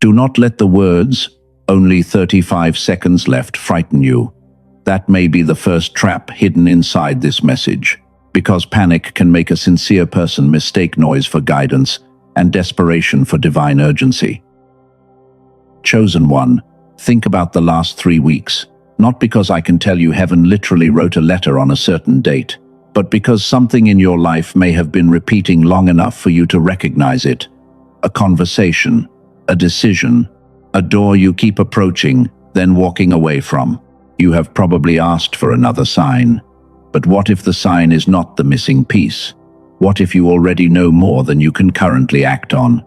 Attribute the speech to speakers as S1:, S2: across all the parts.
S1: Do not let the words, "Only 35 seconds left," frighten you. That may be the first trap hidden inside this message, because panic can make a sincere person mistake noise for guidance and desperation for divine urgency. Chosen one, think about the last 3 weeks, not because I can tell you heaven literally wrote a letter on a certain date, but because something in your life may have been repeating long enough for you to recognize it. A conversation, a decision, a door you keep approaching, then walking away from. You have probably asked for another sign. But what if the sign is not the missing piece? What if you already know more than you can currently act on?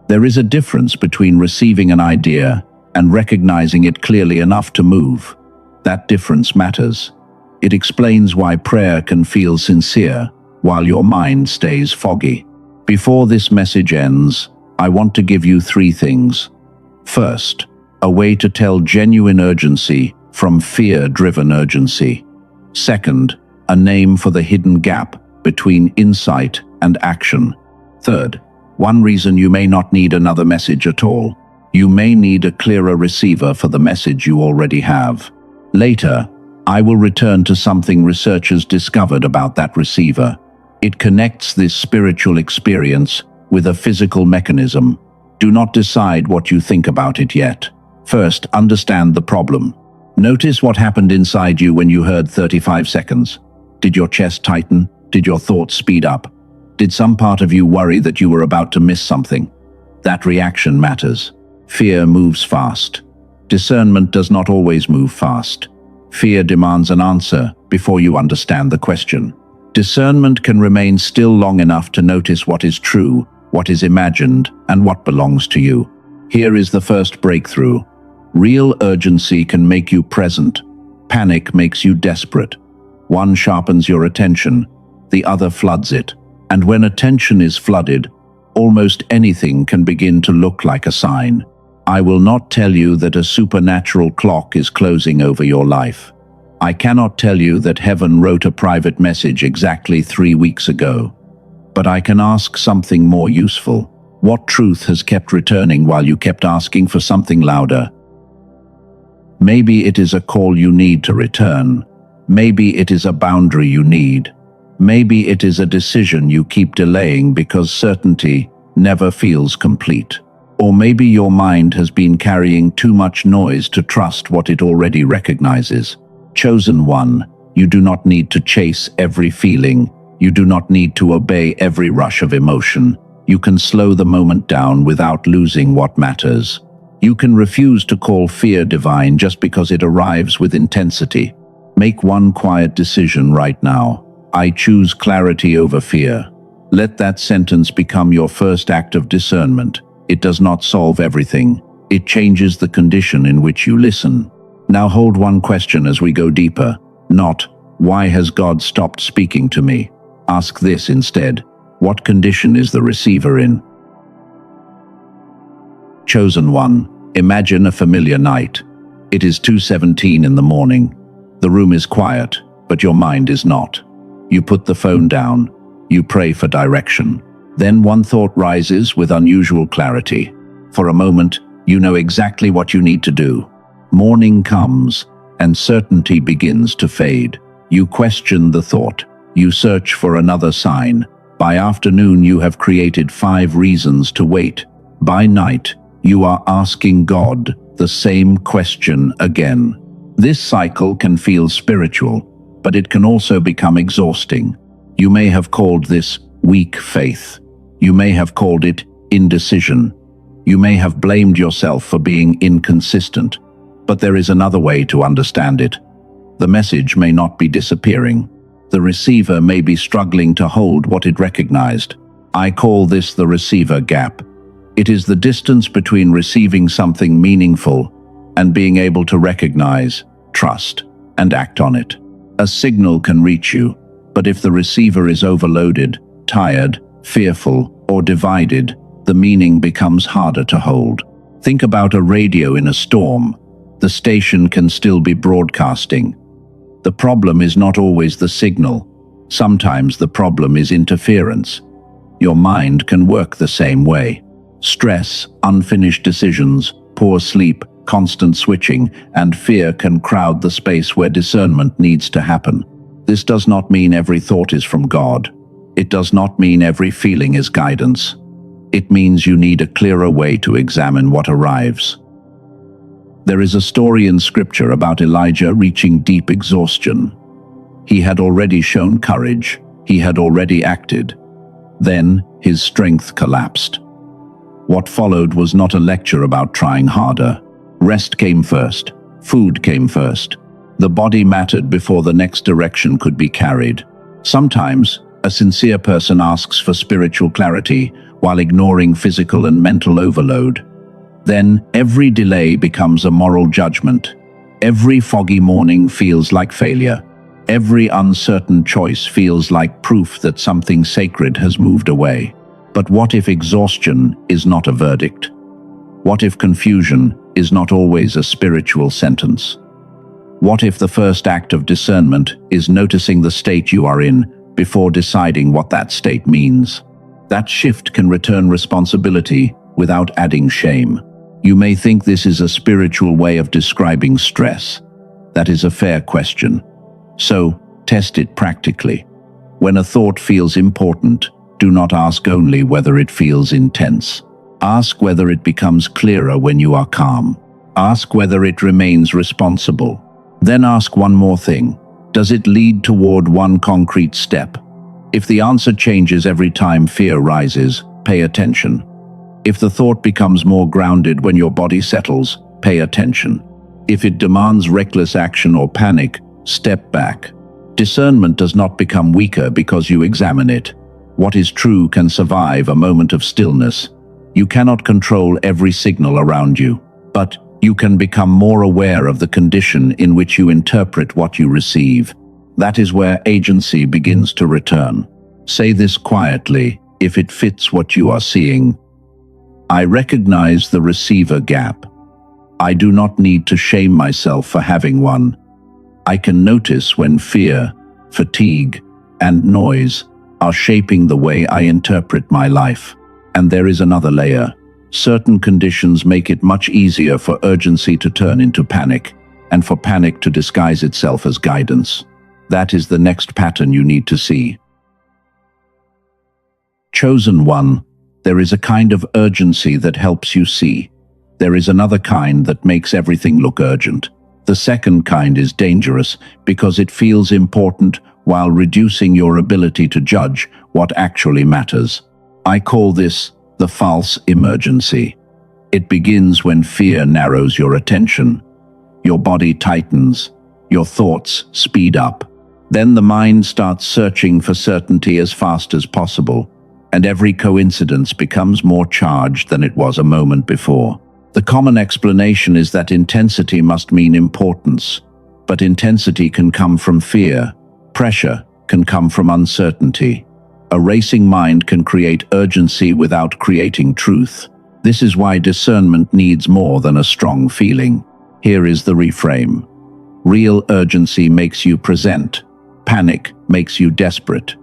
S1: There is a difference between receiving an idea and recognizing it clearly enough to move. That difference matters. It explains why prayer can feel sincere while your mind stays foggy. Before this message ends, I want to give you 3 things. First, a way to tell genuine urgency from fear-driven urgency. Second, a name for the hidden gap between insight and action. Third, one reason you may not need another message at all. You may need a clearer receiver for the message you already have. Later, I will return to something researchers discovered about that receiver. It connects this spiritual experience with a physical mechanism. Do not decide what you think about it yet. First, understand the problem. Notice what happened inside you when you heard 35 seconds. Did your chest tighten? Did your thoughts speed up? Did some part of you worry that you were about to miss something? That reaction matters. Fear moves fast. Discernment does not always move fast. Fear demands an answer before you understand the question. Discernment can remain still long enough to notice what is true, what is imagined, and what belongs to you. Here is the first breakthrough. Real urgency can make you present. Panic makes you desperate. One sharpens your attention, the other floods it. And when attention is flooded, almost anything can begin to look like a sign. I will not tell you that a supernatural clock is closing over your life. I cannot tell you that heaven wrote a private message exactly 3 weeks ago. But I can ask something more useful. What truth has kept returning while you kept asking for something louder? Maybe it is a call you need to return. Maybe it is a boundary you need. Maybe it is a decision you keep delaying because certainty never feels complete. Or maybe your mind has been carrying too much noise to trust what it already recognizes. Chosen one, you do not need to chase every feeling. You do not need to obey every rush of emotion. You can slow the moment down without losing what matters. You can refuse to call fear divine just because it arrives with intensity. Make one quiet decision right now. I choose clarity over fear. Let that sentence become your first act of discernment. It does not solve everything. It changes the condition in which you listen. Now hold one question as we go deeper. Not, why has God stopped speaking to me? Ask this instead. What condition is the receiver in? Chosen one, imagine a familiar night. It is 2:17 in the morning. The room is quiet, but your mind is not. You put the phone down. You pray for direction. Then one thought rises with unusual clarity. For a moment, you know exactly what you need to do. Morning comes, and certainty begins to fade. You question the thought. You search for another sign. By afternoon, you have created 5 reasons to wait. By night, you are asking God the same question again. This cycle can feel spiritual, but it can also become exhausting. You may have called this weak faith. You may have called it indecision. You may have blamed yourself for being inconsistent. But there is another way to understand it. The message may not be disappearing. The receiver may be struggling to hold what it recognized. I call this the receiver gap. It is the distance between receiving something meaningful and being able to recognize, trust, and act on it. A signal can reach you, but if the receiver is overloaded, tired, fearful, or divided, the meaning becomes harder to hold. Think about a radio in a storm. The station can still be broadcasting. The problem is not always the signal. Sometimes the problem is interference. Your mind can work the same way. Stress, unfinished decisions, poor sleep, constant switching, and fear can crowd the space where discernment needs to happen. This does not mean every thought is from God. It does not mean every feeling is guidance. It means you need a clearer way to examine what arrives. There is a story in Scripture about Elijah reaching deep exhaustion. He had already shown courage. He had already acted. Then his strength collapsed. What followed was not a lecture about trying harder. Rest came first. Food came first. The body mattered before the next direction could be carried. Sometimes, a sincere person asks for spiritual clarity while ignoring physical and mental overload. Then, every delay becomes a moral judgment. Every foggy morning feels like failure. Every uncertain choice feels like proof that something sacred has moved away. But what if exhaustion is not a verdict? What if confusion is not always a spiritual sentence? What if the first act of discernment is noticing the state you are in before deciding what that state means? That shift can return responsibility without adding shame. You may think this is a spiritual way of describing stress. That is a fair question. So, test it practically. When a thought feels important, do not ask only whether it feels intense. Ask whether it becomes clearer when you are calm. Ask whether it remains responsible. Then ask one more thing. Does it lead toward one concrete step? If the answer changes every time fear rises, pay attention. If the thought becomes more grounded when your body settles, pay attention. If it demands reckless action or panic, step back. Discernment does not become weaker because you examine it. What is true can survive a moment of stillness. You cannot control every signal around you, but you can become more aware of the condition in which you interpret what you receive. That is where agency begins to return. Say this quietly, if it fits what you are seeing. I recognize the receiver gap. I do not need to shame myself for having one. I can notice when fear, fatigue, and noise are shaping the way I interpret my life. And there is another layer. Certain conditions make it much easier for urgency to turn into panic, and for panic to disguise itself as guidance. That is the next pattern you need to see. Chosen one, there is a kind of urgency that helps you see. There is another kind that makes everything look urgent. The second kind is dangerous because it feels important while reducing your ability to judge what actually matters. I call this the false emergency. It begins when fear narrows your attention. Your body tightens. Your thoughts speed up. Then the mind starts searching for certainty as fast as possible, and every coincidence becomes more charged than it was a moment before. The common explanation is that intensity must mean importance, but intensity can come from fear. Pressure can come from uncertainty. A racing mind can create urgency without creating truth. This is why discernment needs more than a strong feeling. Here is the reframe. Real urgency makes you present. Panic makes you desperate.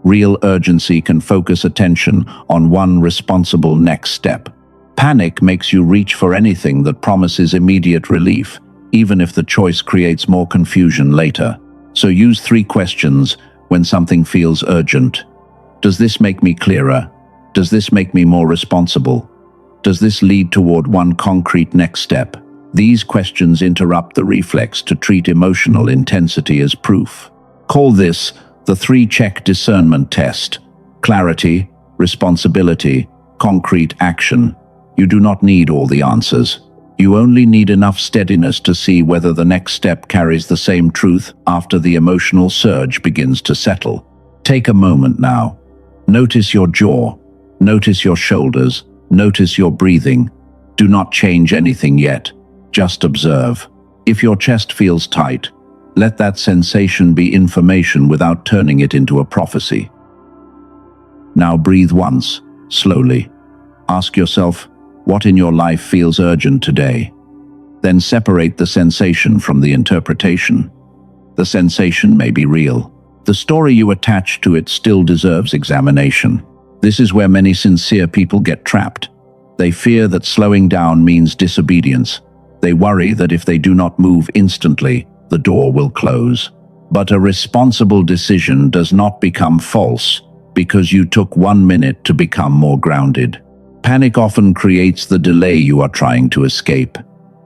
S1: Real urgency can focus attention on one responsible next step. Panic makes you reach for anything that promises immediate relief, even if the choice creates more confusion later. So use 3 questions when something feels urgent. Does this make me clearer? Does this make me more responsible? Does this lead toward one concrete next step? These questions interrupt the reflex to treat emotional intensity as proof. Call this the 3-check discernment test. Clarity, responsibility, concrete action. You do not need all the answers. You only need enough steadiness to see whether the next step carries the same truth after the emotional surge begins to settle. Take a moment now. Notice your jaw. Notice your shoulders. Notice your breathing. Do not change anything yet. Just observe. If your chest feels tight, let that sensation be information without turning it into a prophecy. Now breathe once, slowly. Ask yourself, what in your life feels urgent today? Then separate the sensation from the interpretation. The sensation may be real. The story you attach to it still deserves examination. This is where many sincere people get trapped. They fear that slowing down means disobedience. They worry that if they do not move instantly, the door will close. But a responsible decision does not become false because you took 1 minute to become more grounded. Panic often creates the delay you are trying to escape.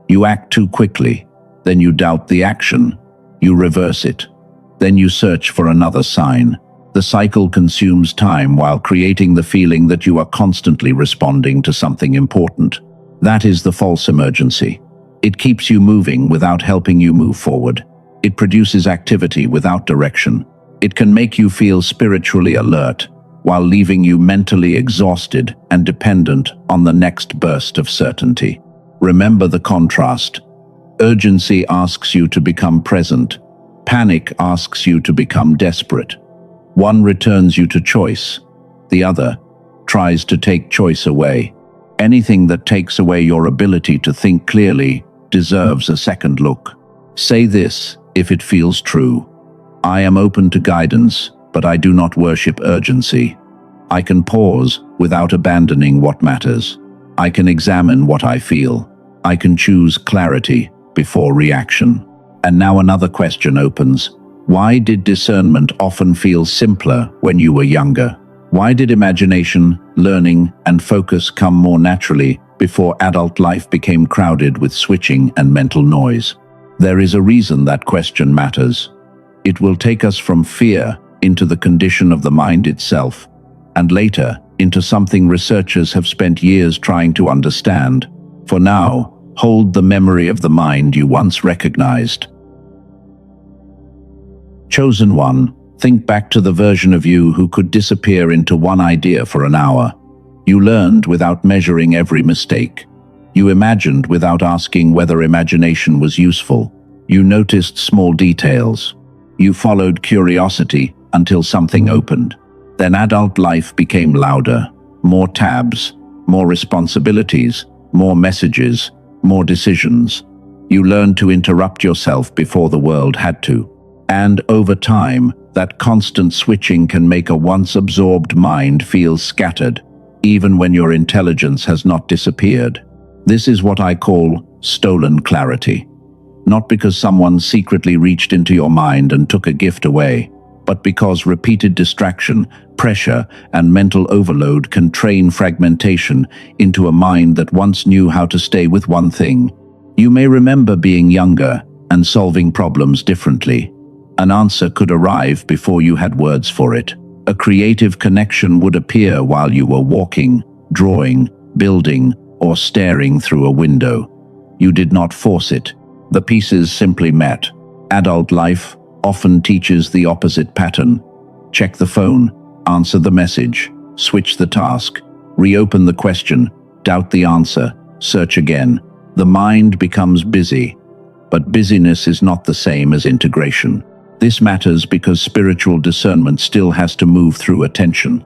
S1: You act too quickly, then you doubt the action. You reverse it. Then you search for another sign. The cycle consumes time while creating the feeling that you are constantly responding to something important. That is the false emergency. It keeps you moving without helping you move forward. It produces activity without direction. It can make you feel spiritually alert while leaving you mentally exhausted and dependent on the next burst of certainty. Remember the contrast. Urgency asks you to become present. Panic asks you to become desperate. One returns you to choice. The other tries to take choice away. Anything that takes away your ability to think clearly deserves a second look. Say this if it feels true. I am open to guidance, but I do not worship urgency. I can pause without abandoning what matters. I can examine what I feel. I can choose clarity before reaction. And now another question opens. Why did discernment often feel simpler when you were younger? Why did imagination, learning, and focus come more naturally before adult life became crowded with switching and mental noise? There is a reason that question matters. It will take us from fear into the condition of the mind itself, and later into something researchers have spent years trying to understand. For now, hold the memory of the mind you once recognized. Chosen one, think back to the version of you who could disappear into one idea for an hour. You learned without measuring every mistake. You imagined without asking whether imagination was useful. You noticed small details. You followed curiosity until something opened. Then adult life became louder. More tabs, more responsibilities, more messages, more decisions. You learned to interrupt yourself before the world had to. And over time, that constant switching can make a once absorbed mind feel scattered, even when your intelligence has not disappeared. This is what I call stolen clarity. Not because someone secretly reached into your mind and took a gift away, but because repeated distraction, pressure, and mental overload can train fragmentation into a mind that once knew how to stay with one thing. You may remember being younger and solving problems differently. An answer could arrive before you had words for it. A creative connection would appear while you were walking, drawing, building, or staring through a window. You did not force it. The pieces simply met. Adult life often teaches the opposite pattern. Check the phone, answer the message, switch the task, reopen the question, doubt the answer, search again. The mind becomes busy, but busyness is not the same as integration. This matters because spiritual discernment still has to move through attention.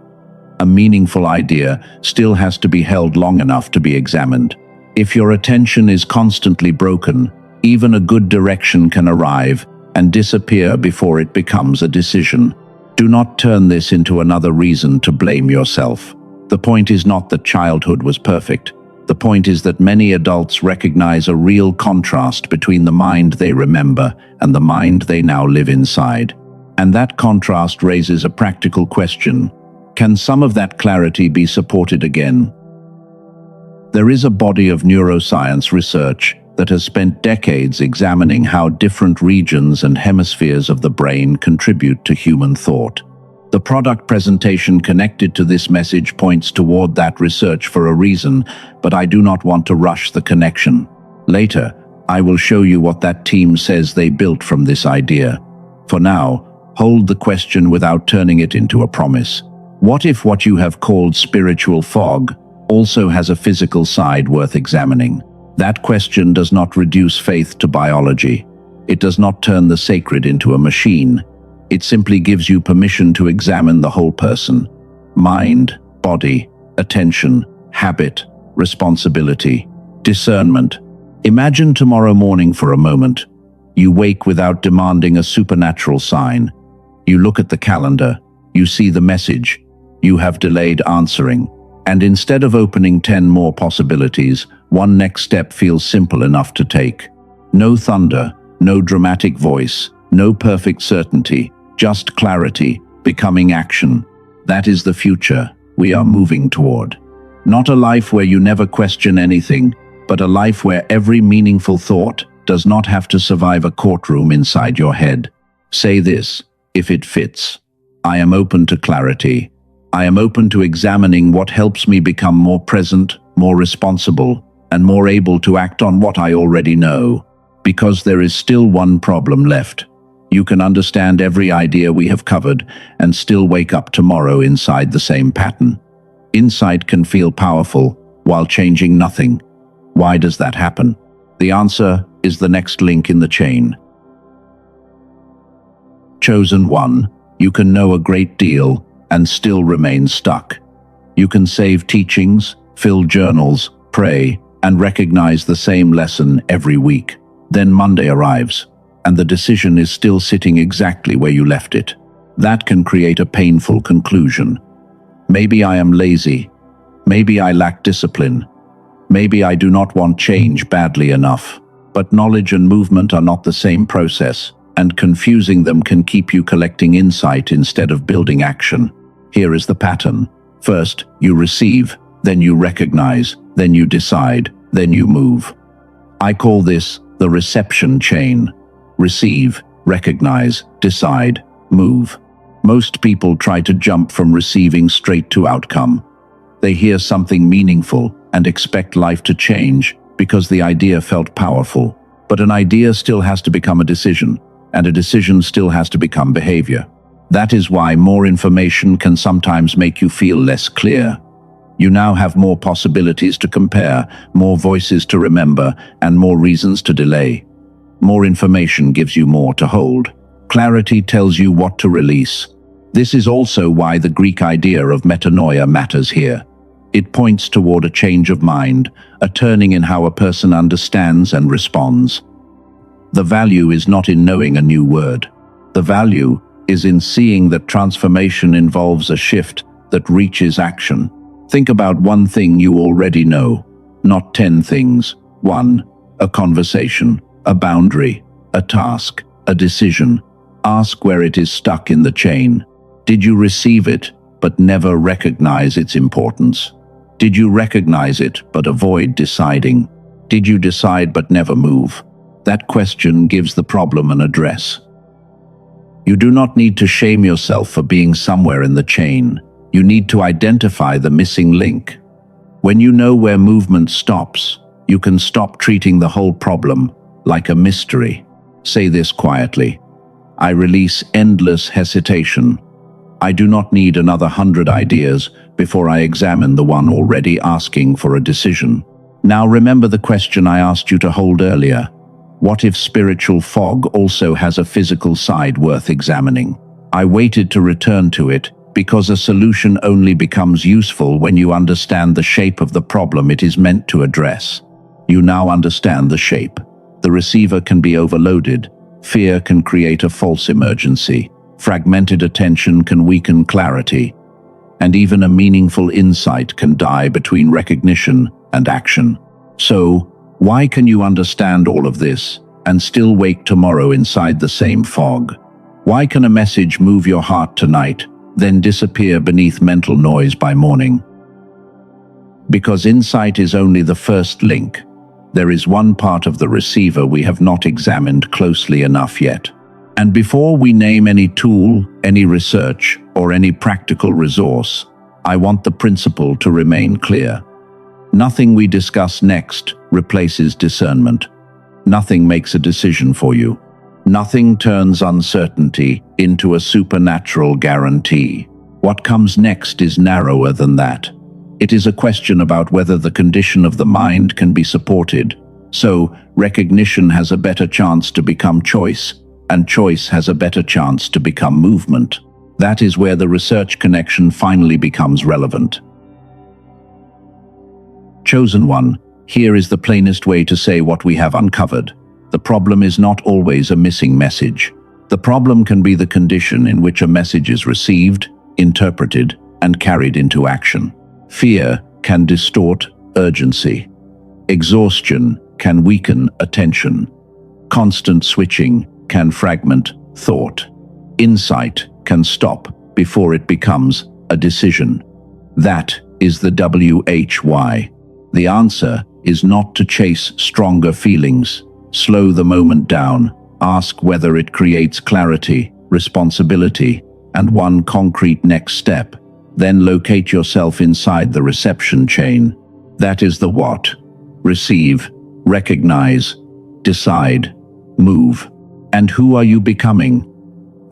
S1: A meaningful idea still has to be held long enough to be examined. If your attention is constantly broken, even a good direction can arrive and disappear before it becomes a decision. Do not turn this into another reason to blame yourself. The point is not that childhood was perfect. The point is that many adults recognize a real contrast between the mind they remember and the mind they now live inside. And that contrast raises a practical question. Can some of that clarity be supported again? There is a body of neuroscience research that has spent decades examining how different regions and hemispheres of the brain contribute to human thought. The product presentation connected to this message points toward that research for a reason, but I do not want to rush the connection. Later, I will show you what that team says they built from this idea. For now, hold the question without turning it into a promise. What if what you have called spiritual fog also has a physical side worth examining? That question does not reduce faith to biology. It does not turn the sacred into a machine. It simply gives you permission to examine the whole person. Mind, body, attention, habit, responsibility, discernment. Imagine tomorrow morning for a moment. You wake without demanding a supernatural sign. You look at the calendar. You see the message. You have delayed answering. And instead of opening 10 more possibilities, one next step feels simple enough to take. No thunder, no dramatic voice, no perfect certainty, just clarity, becoming action. That is the future we are moving toward. Not a life where you never question anything, but a life where every meaningful thought does not have to survive a courtroom inside your head. Say this, if it fits. I am open to clarity. I am open to examining what helps me become more present, more responsible, and more able to act on what I already know. Because there is still one problem left. You can understand every idea we have covered and still wake up tomorrow inside the same pattern. Insight can feel powerful while changing nothing. Why does that happen? The answer is the next link in the chain. Chosen one, you can know a great deal and still remain stuck. You can save teachings, fill journals, pray, and recognize the same lesson every week. Then Monday arrives, and the decision is still sitting exactly where you left it. That can create a painful conclusion. Maybe I am lazy. Maybe I lack discipline. Maybe I do not want change badly enough. But knowledge and movement are not the same process, and confusing them can keep you collecting insight instead of building action. Here is the pattern. First, you receive, then you recognize, then you decide, then you move. I call this the reception chain. Receive, recognize, decide, move. Most people try to jump from receiving straight to outcome. They hear something meaningful and expect life to change because the idea felt powerful. But an idea still has to become a decision, and a decision still has to become behavior. That is why more information can sometimes make you feel less clear. You now have more possibilities to compare, more voices to remember, and more reasons to delay. More information gives you more to hold. Clarity tells you what to release. This is also why the Greek idea of metanoia matters here. It points toward a change of mind, a turning in how a person understands and responds. The value is not in knowing a new word. The value is in seeing that transformation involves a shift that reaches action. Think about one thing you already know, not 10 things. 1. A conversation, a boundary, a task, a decision. Ask where it is stuck in the chain. Did you receive it, but never recognize its importance? Did you recognize it, but avoid deciding? Did you decide but never move? That question gives the problem an address. You do not need to shame yourself for being somewhere in the chain. You need to identify the missing link. When you know where movement stops, you can stop treating the whole problem like a mystery. Say this quietly. I release endless hesitation. I do not need another 100 ideas before I examine the one already asking for a decision. Now remember the question I asked you to hold earlier. What if spiritual fog also has a physical side worth examining? I waited to return to it because a solution only becomes useful when you understand the shape of the problem it is meant to address. You now understand the shape. The receiver can be overloaded. Fear can create a false emergency. Fragmented attention can weaken clarity. And even a meaningful insight can die between recognition and action. So, why can you understand all of this and still wake tomorrow inside the same fog? Why can a message move your heart tonight, then disappear beneath mental noise by morning? Because insight is only the first link. There is one part of the receiver we have not examined closely enough yet. And before we name any tool, any research, or any practical resource, I want the principle to remain clear. Nothing we discuss next replaces discernment. Nothing makes a decision for you. Nothing turns uncertainty into a supernatural guarantee. What comes next is narrower than that. It is a question about whether the condition of the mind can be supported. So, recognition has a better chance to become choice, and choice has a better chance to become movement. That is where the research connection finally becomes relevant. Chosen one, here is the plainest way to say what we have uncovered. The problem is not always a missing message. The problem can be the condition in which a message is received, interpreted, and carried into action. Fear can distort urgency. Exhaustion can weaken attention. Constant switching can fragment thought. Insight can stop before it becomes a decision. That is the WHY. The answer is not to chase stronger feelings. Slow the moment down. Ask whether it creates clarity, responsibility, and one concrete next step. Then locate yourself inside the reception chain. That is the what. Receive, recognize, decide, move. And who are you becoming?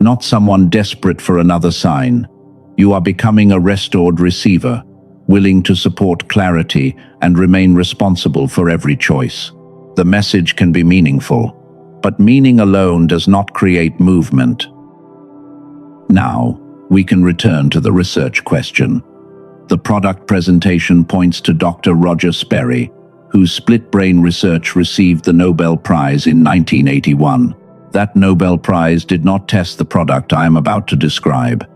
S1: Not someone desperate for another sign. You are becoming a restored receiver, willing to support clarity and remain responsible for every choice. The message can be meaningful, but meaning alone does not create movement. Now, we can return to the research question. The product presentation points to Dr. Roger Sperry, whose split-brain research received the Nobel Prize in 1981. That Nobel Prize did not test the product I am about to describe.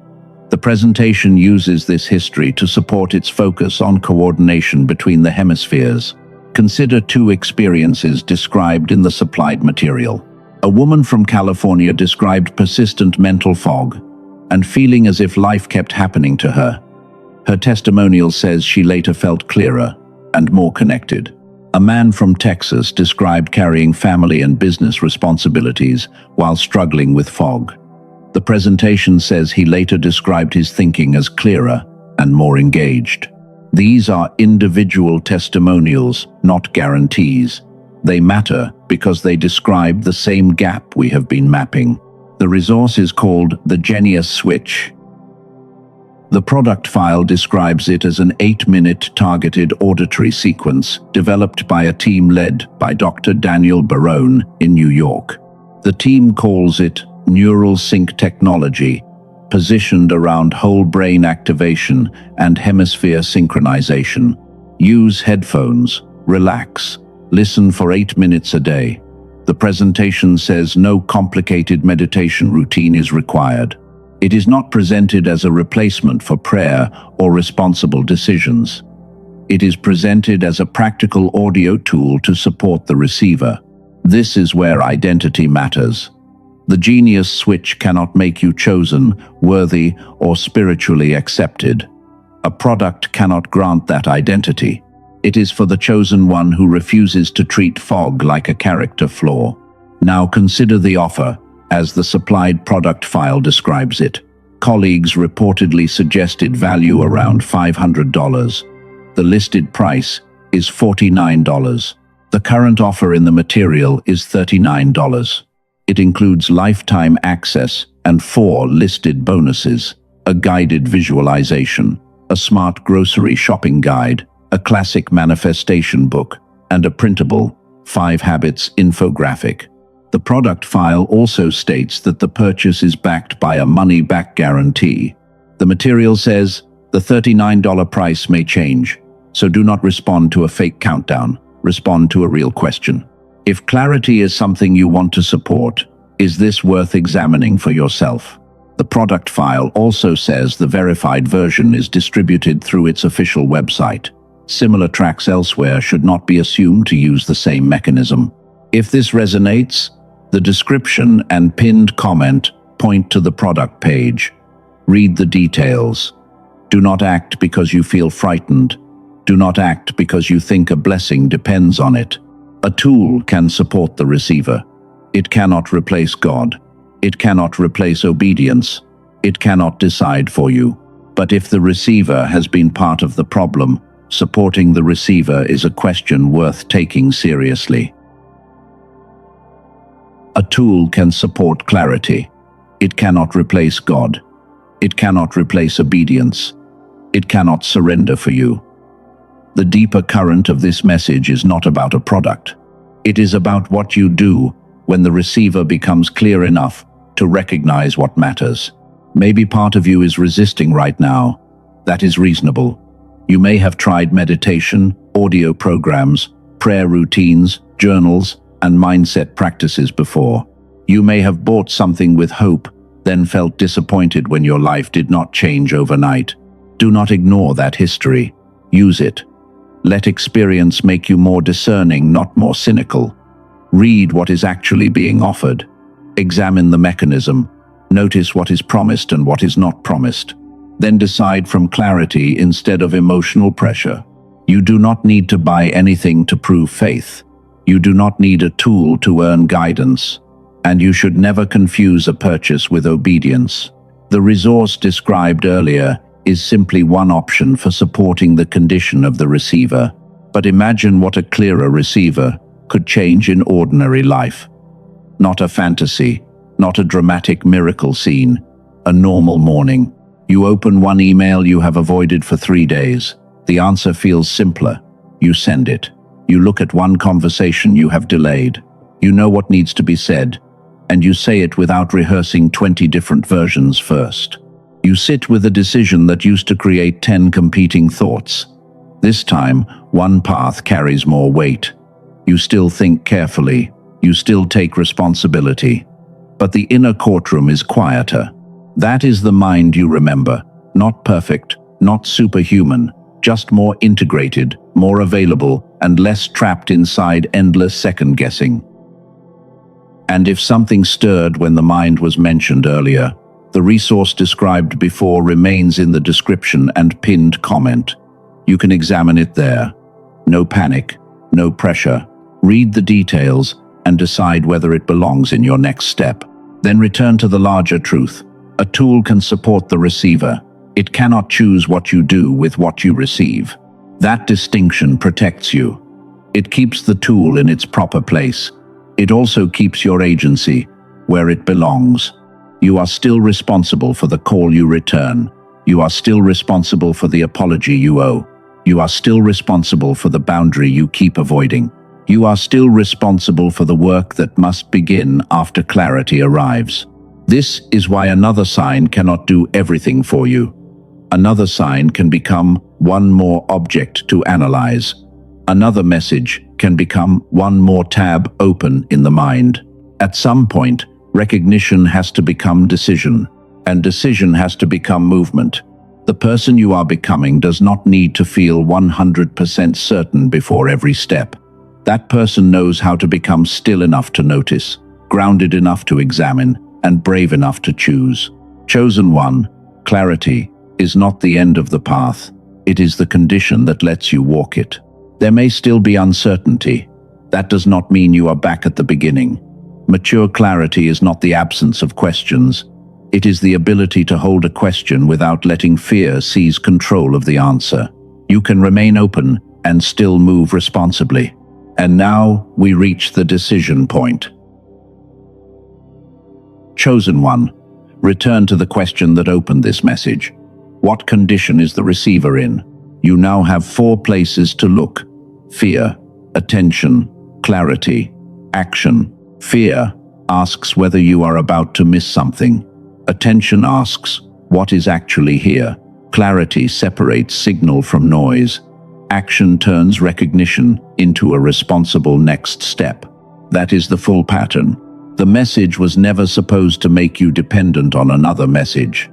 S1: The presentation uses this history to support its focus on coordination between the hemispheres. Consider two experiences described in the supplied material. A woman from California described persistent mental fog and feeling as if life kept happening to her. Her testimonial says she later felt clearer and more connected. A man from Texas described carrying family and business responsibilities while struggling with fog. The presentation says he later described his thinking as clearer and more engaged. These are individual testimonials, not guarantees. They matter because they describe the same gap we have been mapping. The resource is called the Genius Switch. The product file describes it as an 8-minute targeted auditory sequence developed by a team led by Dr. Daniel Barone in New York. The team calls it neural sync technology, positioned around whole brain activation and hemisphere synchronization. Use headphones, relax, listen for 8 minutes a day. The presentation says no complicated meditation routine is required. It is not presented as a replacement for prayer or responsible decisions. It is presented as a practical audio tool to support the receiver. This is where identity matters. The Genius Switch cannot make you chosen, worthy, or spiritually accepted. A product cannot grant that identity. It is for the chosen one who refuses to treat fog like a character flaw. Now consider the offer, as the supplied product file describes it. Colleagues reportedly suggested value around $500. The listed price is $49. The current offer in the material is $39. It includes lifetime access and 4 listed bonuses: a guided visualization, a smart grocery shopping guide, a classic manifestation book, and a printable 5 Habits infographic. The product file also states that the purchase is backed by a money-back guarantee. The material says the $39 price may change, so do not respond to a fake countdown. Respond to a real question. If clarity is something you want to support, is this worth examining for yourself? The product file also says the verified version is distributed through its official website. Similar tracks elsewhere should not be assumed to use the same mechanism. If this resonates, the description and pinned comment point to the product page. Read the details. Do not act because you feel frightened. Do not act because you think a blessing depends on it. A tool can support the receiver. It cannot replace God. It cannot replace obedience. It cannot decide for you. But if the receiver has been part of the problem, supporting the receiver is a question worth taking seriously. A tool can support clarity. It cannot replace God. It cannot replace obedience. It cannot surrender for you. The deeper current of this message is not about a product. It is about what you do when the receiver becomes clear enough to recognize what matters. Maybe part of you is resisting right now. That is reasonable. You may have tried meditation, audio programs, prayer routines, journals, and mindset practices before. You may have bought something with hope, then felt disappointed when your life did not change overnight. Do not ignore that history. Use it. Let experience make you more discerning, not more cynical. Read what is actually being offered. Examine the mechanism. Notice what is promised and what is not promised. Then decide from clarity instead of emotional pressure. You do not need to buy anything to prove faith. You do not need a tool to earn guidance. And you should never confuse a purchase with obedience. The resource described earlier is simply one option for supporting the condition of the receiver. But imagine what a clearer receiver could change in ordinary life. Not a fantasy, not a dramatic miracle scene, a normal morning. You open one email you have avoided for 3 days. The answer feels simpler. You send it. You look at one conversation you have delayed. You know what needs to be said, and you say it without rehearsing 20 different versions first. You sit with a decision that used to create 10 competing thoughts. This time, one path carries more weight. You still think carefully. You still take responsibility. But the inner courtroom is quieter. That is the mind you remember. Not perfect, not superhuman, just more integrated, more available, and less trapped inside endless second-guessing. And if something stirred when the mind was mentioned earlier, the resource described before remains in the description and pinned comment. You can examine it there. No panic, no pressure. Read the details and decide whether it belongs in your next step. Then return to the larger truth. A tool can support the receiver. It cannot choose what you do with what you receive. That distinction protects you. It keeps the tool in its proper place. It also keeps your agency where it belongs. You are still responsible for the call you return. You are still responsible for the apology you owe. You are still responsible for the boundary you keep avoiding. You are still responsible for the work that must begin after clarity arrives. This is why another sign cannot do everything for you. Another sign can become one more object to analyze. Another message can become one more tab open in the mind. At some point, recognition has to become decision, and decision has to become movement. The person you are becoming does not need to feel 100% certain before every step. That person knows how to become still enough to notice, grounded enough to examine, and brave enough to choose. Chosen one, clarity, is not the end of the path. It is the condition that lets you walk it. There may still be uncertainty. That does not mean you are back at the beginning. Mature clarity is not the absence of questions. It is the ability to hold a question without letting fear seize control of the answer. You can remain open and still move responsibly. And now we reach the decision point. Chosen one, return to the question that opened this message. What condition is the receiver in? You now have 4 places to look: fear, attention, clarity, action. Fear asks whether you are about to miss something. Attention asks, what is actually here? Clarity separates signal from noise. Action turns recognition into a responsible next step. That is the full pattern. The message was never supposed to make you dependent on another message.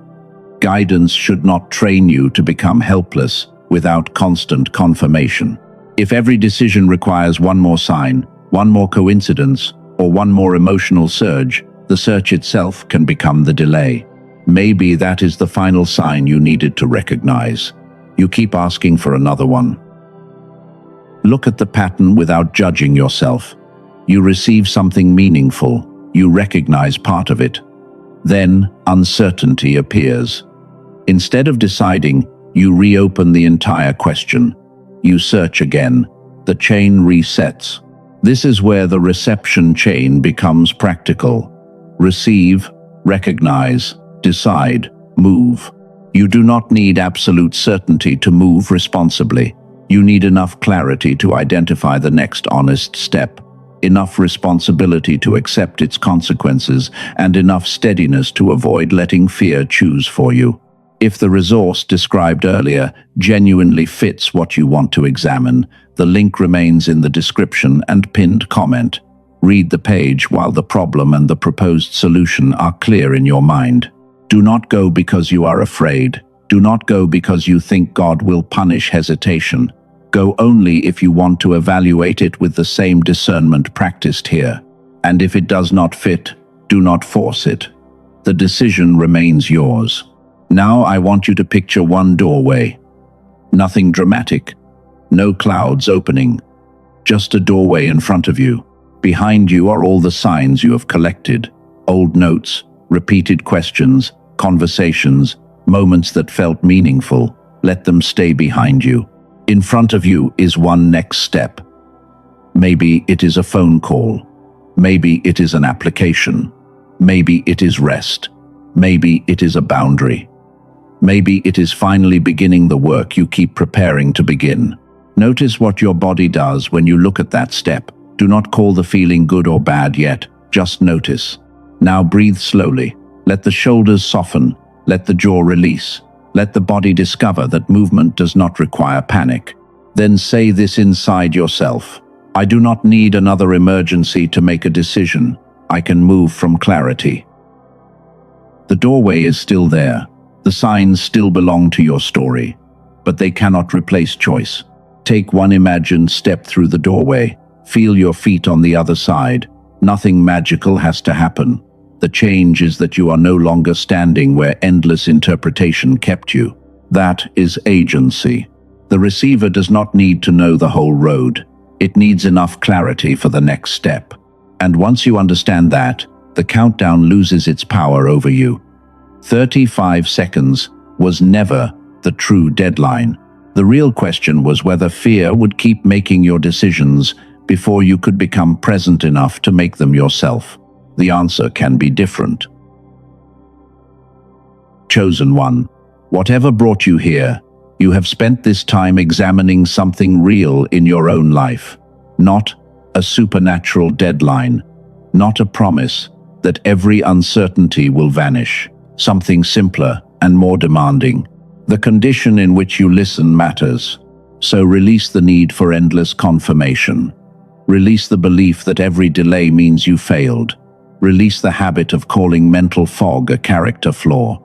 S1: Guidance should not train you to become helpless without constant confirmation. If every decision requires one more sign, one more coincidence, or one more emotional surge, the search itself can become the delay. Maybe that is the final sign you needed to recognize. You keep asking for another one. Look at the pattern without judging yourself. You receive something meaningful. You recognize part of it. Then uncertainty appears. Instead of deciding, you reopen the entire question. You search again. The chain resets. This is where the reception chain becomes practical. Receive, recognize, decide, move. You do not need absolute certainty to move responsibly. You need enough clarity to identify the next honest step, enough responsibility to accept its consequences, and enough steadiness to avoid letting fear choose for you. If the resource described earlier genuinely fits what you want to examine, the link remains in the description and pinned comment. Read the page while the problem and the proposed solution are clear in your mind. Do not go because you are afraid. Do not go because you think God will punish hesitation. Go only if you want to evaluate it with the same discernment practiced here. And if it does not fit, do not force it. The decision remains yours. Now I want you to picture one doorway. Nothing dramatic. No clouds opening. Just a doorway in front of you. Behind you are all the signs you have collected. Old notes, repeated questions, conversations, moments that felt meaningful. Let them stay behind you. In front of you is one next step. Maybe it is a phone call. Maybe it is an application. Maybe it is rest. Maybe it is a boundary. Maybe it is finally beginning the work you keep preparing to begin. Notice what your body does when you look at that step. Do not call the feeling good or bad yet. Just notice. Now breathe slowly. Let the shoulders soften. Let the jaw release. Let the body discover that movement does not require panic. Then say this inside yourself. I do not need another emergency to make a decision. I can move from clarity. The doorway is still there. The signs still belong to your story, but they cannot replace choice. Take one imagined step through the doorway. Feel your feet on the other side. Nothing magical has to happen. The change is that you are no longer standing where endless interpretation kept you. That is agency. The receiver does not need to know the whole road. It needs enough clarity for the next step. And once you understand that, the countdown loses its power over you. 35 seconds was never the true deadline. The real question was whether fear would keep making your decisions before you could become present enough to make them yourself. The answer can be different. Chosen one. Whatever brought you here, you have spent this time examining something real in your own life. Not a supernatural deadline. Not a promise that every uncertainty will vanish. Something simpler and more demanding. The condition in which you listen matters. So release the need for endless confirmation. Release the belief that every delay means you failed. Release the habit of calling mental fog a character flaw.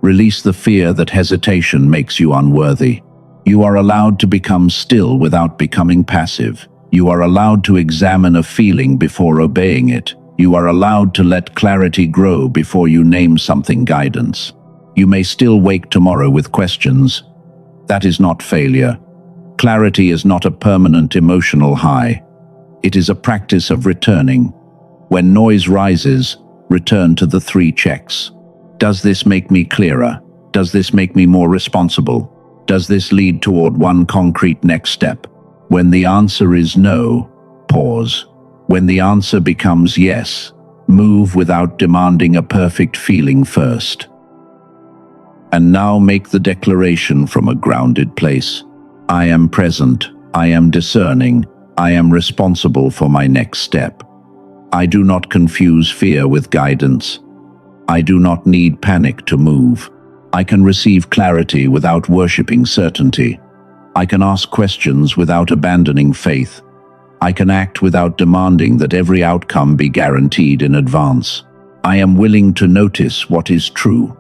S1: Release the fear that hesitation makes you unworthy. You are allowed to become still without becoming passive. You are allowed to examine a feeling before obeying it. You are allowed to let clarity grow before you name something guidance. You may still wake tomorrow with questions. That is not failure. Clarity is not a permanent emotional high. It is a practice of returning. When noise rises, return to the 3 checks. Does this make me clearer? Does this make me more responsible? Does this lead toward one concrete next step? When the answer is no, pause. When the answer becomes yes, move without demanding a perfect feeling first. And now make the declaration from a grounded place. I am present. I am discerning. I am responsible for my next step. I do not confuse fear with guidance. I do not need panic to move. I can receive clarity without worshipping certainty. I can ask questions without abandoning faith. I can act without demanding that every outcome be guaranteed in advance. I am willing to notice what is true.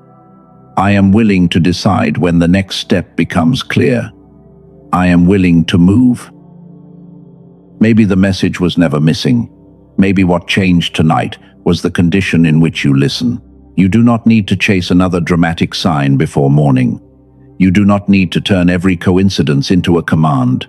S1: I am willing to decide when the next step becomes clear. I am willing to move. Maybe the message was never missing. Maybe what changed tonight was the condition in which you listen. You do not need to chase another dramatic sign before morning. You do not need to turn every coincidence into a command.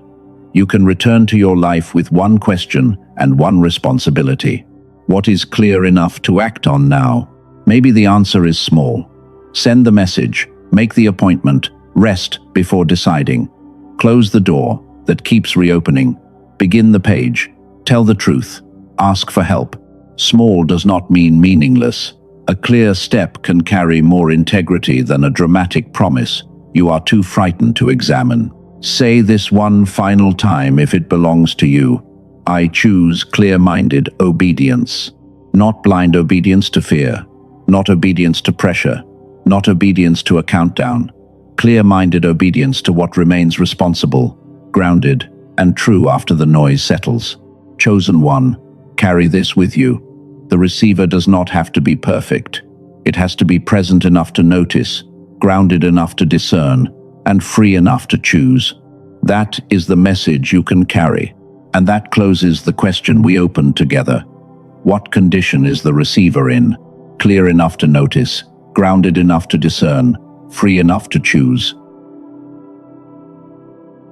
S1: You can return to your life with one question and one responsibility. What is clear enough to act on now? Maybe the answer is small. Send the message, make the appointment, rest before deciding. Close the door that keeps reopening. Begin the page. Tell the truth. Ask for help. Small does not mean meaningless. A clear step can carry more integrity than a dramatic promise you are too frightened to examine. Say this one final time if it belongs to you. I choose clear-minded obedience. Not blind obedience to fear. Not obedience to pressure. Not obedience to a countdown. Clear-minded obedience to what remains responsible, grounded, and true after the noise settles. Chosen one, carry this with you. The receiver does not have to be perfect. It has to be present enough to notice, grounded enough to discern, and free enough to choose. That is the message you can carry. And that closes the question we opened together. What condition is the receiver in? Clear enough to notice, grounded enough to discern, free enough to choose.